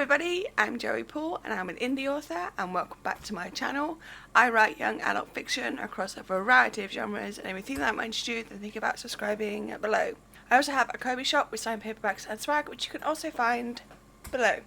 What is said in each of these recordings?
everybody, I'm Joey Paul and I'm an indie author and welcome back to my channel. I write young adult fiction across a variety of genres, and if you think that might interest you, then think about subscribing below. I also have a Kobe shop with signed paperbacks and swag, which you can also find below.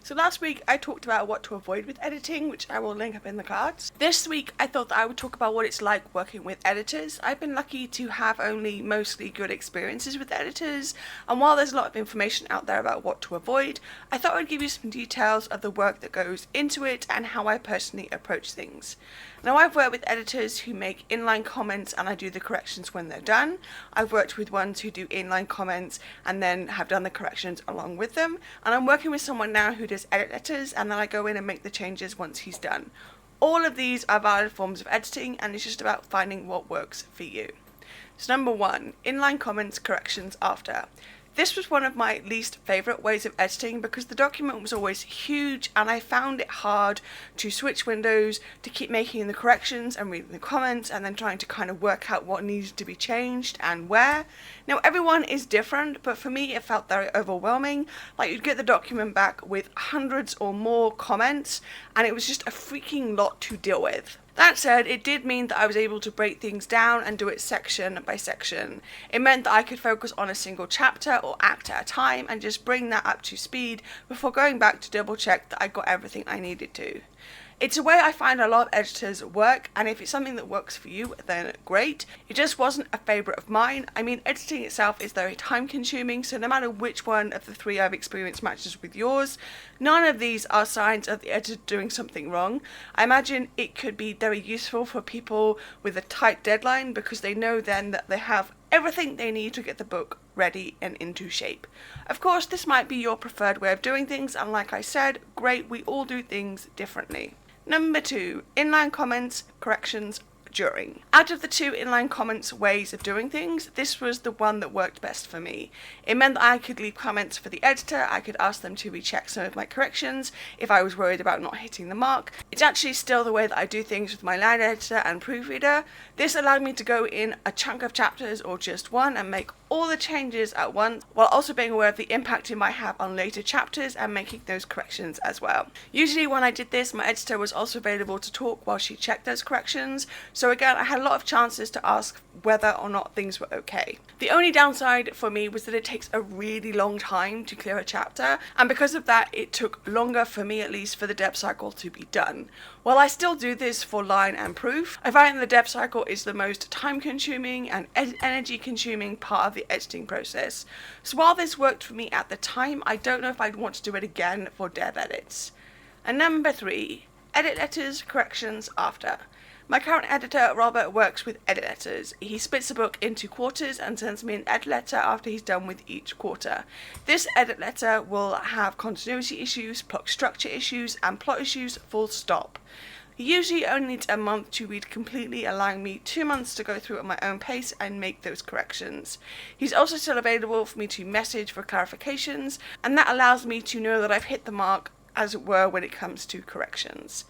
So last week I talked about what to avoid with editing, which I will link up in the cards. This week I thought that I would talk about what it's like working with editors. I've been lucky to have only mostly good experiences with editors, and while there's a lot of information out there about what to avoid, I thought I'd give you some details of the work that goes into it and how I personally approach things. Now, I've worked with editors who make inline comments and I do the corrections when they're done. I've worked with ones who do inline comments and then have done the corrections along with them. And I'm working with someone now who does edit letters, and then I go in and make the changes once he's done. All of these are valid forms of editing, and it's just about finding what works for you. So number 1, inline comments, corrections after. This was one of my least favourite ways of editing because the document was always huge and I found it hard to switch windows, to keep making the corrections and reading the comments and then trying to kind of work out what needed to be changed and where. Now everyone is different, but for me it felt very overwhelming. Like, you'd get the document back with hundreds or more comments and it was just a freaking lot to deal with. That said, it did mean that I was able to break things down and do it section by section. It meant that I could focus on a single chapter or act at a time and just bring that up to speed before going back to double check that I got everything I needed to. It's a way I find a lot of editors work, and if it's something that works for you, then great. It just wasn't a favourite of mine. I mean, editing itself is very time consuming, so no matter which one of the 3 I've experienced matches with yours, none of these are signs of the editor doing something wrong. I imagine it could be very useful for people with a tight deadline because they know then that they have everything they need to get the book ready and into shape. Of course, this might be your preferred way of doing things, and like I said, great, we all do things differently. Number 2, inline comments, corrections during. Out of the 2 inline comments ways of doing things, this was the one that worked best for me. It meant that I could leave comments for the editor, I could ask them to recheck some of my corrections if I was worried about not hitting the mark. It's actually still the way that I do things with my line editor and proofreader. This allowed me to go in a chunk of chapters or just one and make all the changes at once, while also being aware of the impact it might have on later chapters and making those corrections as well. Usually when I did this, my editor was also available to talk while she checked those corrections, so again I had a lot of chances to ask whether or not things were okay. The only downside for me was that it takes a really long time to clear a chapter, and because of that it took longer, for me at least, for the dev cycle to be done. While I still do this for line and proof, I find the dev cycle is the most time consuming and energy consuming part of the editing process. So while this worked for me at the time, I don't know if I'd want to do it again for dev edits. And number 3, edit letters, corrections after. My current editor, Robert, works with edit letters. He splits the book into quarters and sends me an edit letter after he's done with each quarter. This edit letter will have continuity issues, plot structure issues, and plot issues full stop. He usually only needs a month to read completely, allowing me 2 months to go through at my own pace and make those corrections. He's also still available for me to message for clarifications, and that allows me to know that I've hit the mark, as it were, when it comes to corrections.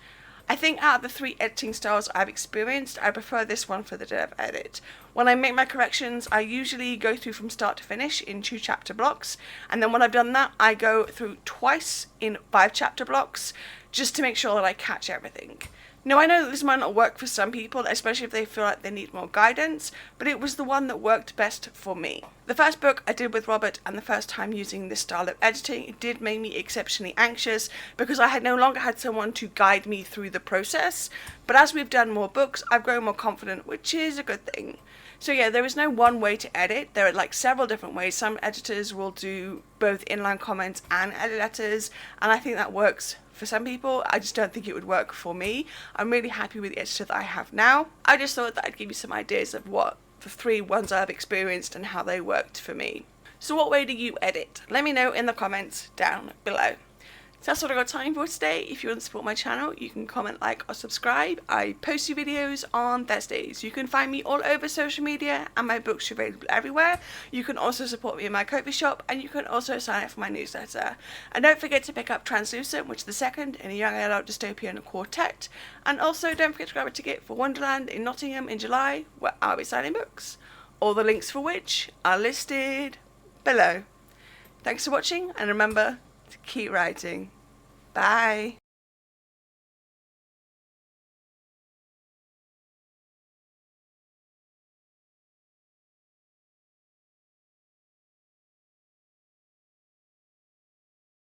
I think out of the 3 editing styles I've experienced, I prefer this one for the dev edit. When I make my corrections, I usually go through from start to finish in 2 chapter blocks, and then when I've done that, I go through twice in 5 chapter blocks, just to make sure that I catch everything. Now, I know that this might not work for some people, especially if they feel like they need more guidance, but it was the one that worked best for me. The first book I did with Robert, and the first time using this style of editing, it did make me exceptionally anxious because I had no longer had someone to guide me through the process. But as we've done more books, I've grown more confident, which is a good thing. So yeah, there is no one way to edit. There are like several different ways. Some editors will do both inline comments and edit letters, and I think that works for some people. I just don't think it would work for me. I'm really happy with the editor that I have now. I just thought that I'd give you some ideas of what the 3 ones I've experienced and how they worked for me. So what way do you edit? Let me know in the comments down below. So that's what I got time for today. If you want to support my channel, you can comment, like, or subscribe. I post new videos on Thursdays. You can find me all over social media, and my books are available everywhere. You can also support me in my Kobe shop, and you can also sign up for my newsletter. And don't forget to pick up Translucent, which is the second in a young adult dystopian quartet. And also don't forget to grab a ticket for Wonderland in Nottingham in July, where I'll be signing books. All the links for which are listed below. Thanks for watching, and remember to keep writing. Bye.